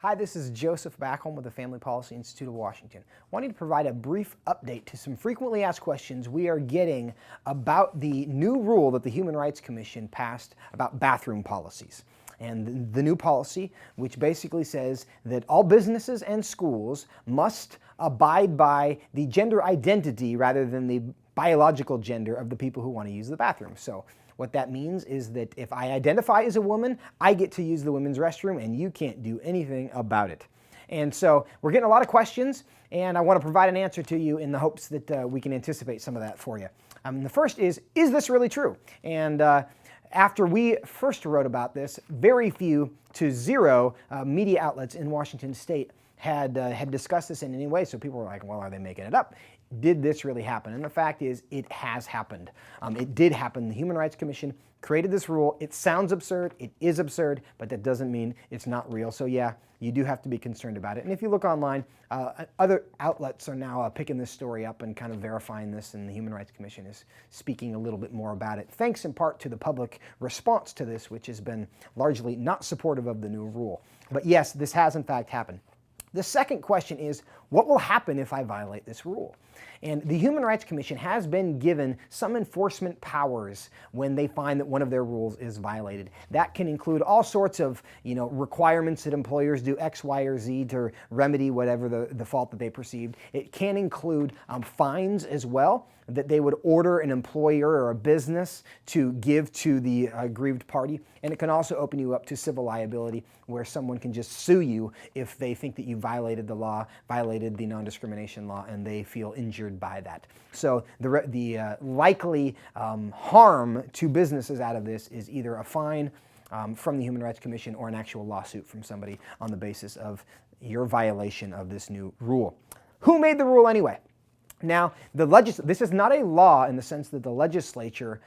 Hi, this is Joseph Backholm with the Family Policy Institute of Washington. Wanting to provide a brief update to some frequently asked questions we are getting about the new rule that the Human Rights Commission passed about bathroom policies. And the new policy, which basically says that all businesses and schools must abide by the gender identity rather than the biological gender of the people who want to use the bathroom. So what that means is that if I identify as a woman, I get to use the women's restroom and you can't do anything about it. And so we're getting a lot of questions, and I want to provide an answer to you in the hopes that we can anticipate some of that for you. The first is this really true? And after we first wrote about this, very few to zero media outlets in Washington state had discussed this in any way, so people were like, well, are they making it up? Did this really happen? And the fact is, it has happened. It did happen. The Human Rights Commission created this rule. It sounds absurd. It is absurd, but that doesn't mean it's not real. So yeah, you do have to be concerned about it. And if you look online, other outlets are now picking this story up and kind of verifying this, and the Human Rights Commission is speaking a little bit more about it, thanks in part to the public response to this, which has been largely not supportive of the new rule. But yes, this has in fact happened. The second question is, what will happen if I violate this rule? And the Human Rights Commission has been given some enforcement powers when they find that one of their rules is violated. That can include all sorts of requirements that employers do X, Y, or Z to remedy whatever the fault that they perceived. It can include fines as well, that they would order an employer or a business to give to the aggrieved party. And it can also open you up to civil liability, where someone can just sue you if they think that you violated the law, violated the non-discrimination law, and they feel injured by that. So the likely harm to businesses out of this is either a fine from the Human Rights Commission or an actual lawsuit from somebody on the basis of your violation of this new rule. Who made the rule anyway? Now, this is not a law in the sense that the legislature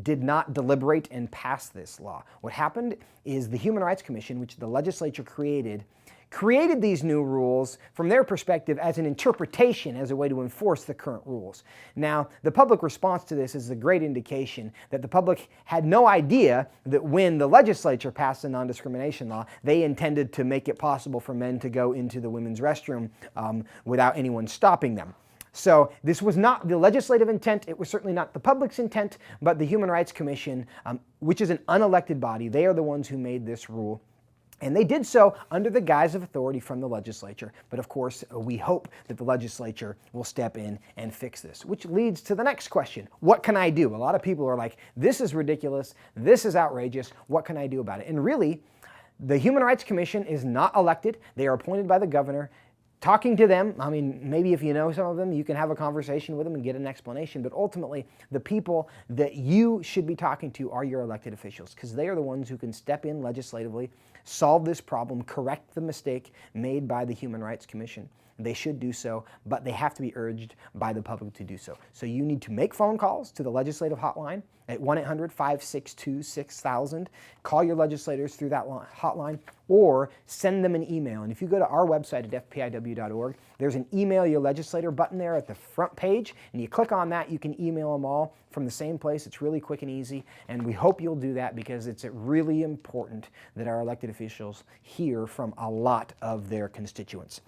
did not deliberate and pass this law. What happened is the Human Rights Commission, which the legislature created these new rules from their perspective as an interpretation, as a way to enforce the current rules. Now, the public response to this is a great indication that the public had no idea that when the legislature passed the non-discrimination law, they intended to make it possible for men to go into the women's restroom without anyone stopping them. So this was not the legislative intent, it was certainly not the public's intent, but the Human Rights Commission, which is an unelected body, they are the ones who made this rule. And they did so under the guise of authority from the legislature. But of course, we hope that the legislature will step in and fix this, which leads to the next question. What can I do? A lot of people are like, this is ridiculous, this is outrageous, what can I do about it? And really, the Human Rights Commission is not elected. They are appointed by the governor. Talking to them, I mean, maybe if you know some of them, you can have a conversation with them and get an explanation, but ultimately, the people that you should be talking to are your elected officials, because they are the ones who can step in legislatively, solve this problem, correct the mistake made by the Human Rights Commission. They should do so, but they have to be urged by the public to do so. So you need to make phone calls to the legislative hotline at 1-800-562-6000. Call your legislators through that hotline, or send them an email. And if you go to our website at FPIW.org, there's an email your legislator button there at the front page, and you click on that, you can email them all from the same place. It's really quick and easy, and we hope you'll do that because it's really important that our elected officials hear from a lot of their constituents.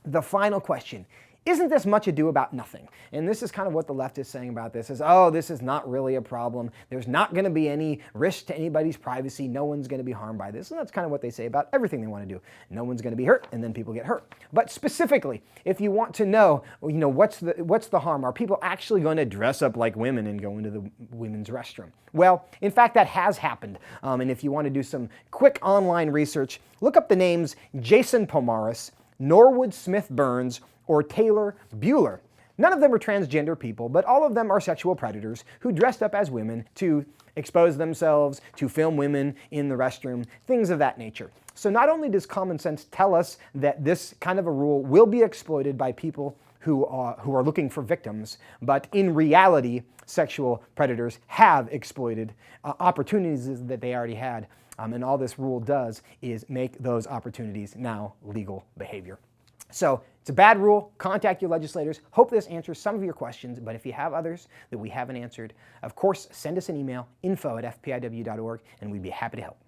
The final question, isn't this much ado about nothing? And this is kind of what the left is saying about this, is, oh, this is not really a problem. There's not going to be any risk to anybody's privacy. No one's going to be harmed by this. And that's kind of what they say about everything they want to do. No one's going to be hurt, and then people get hurt. But specifically, if you want to know, what's the harm? Are people actually going to dress up like women and go into the women's restroom? Well, in fact, that has happened. And if you want to do some quick online research, look up the names Jason Pomaris, Norwood Smith Burns, or Taylor Bueller. None of them are transgender people, but all of them are sexual predators who dressed up as women to expose themselves, to film women in the restroom, things of that nature. So not only does common sense tell us that this kind of a rule will be exploited by people who are looking for victims, but in reality, sexual predators have exploited opportunities that they already had. And all this rule does is make those opportunities now legal behavior. So it's a bad rule. Contact your legislators. Hope this answers some of your questions, but if you have others that we haven't answered, of course, send us an email, info@fpiw.org, and we'd be happy to help.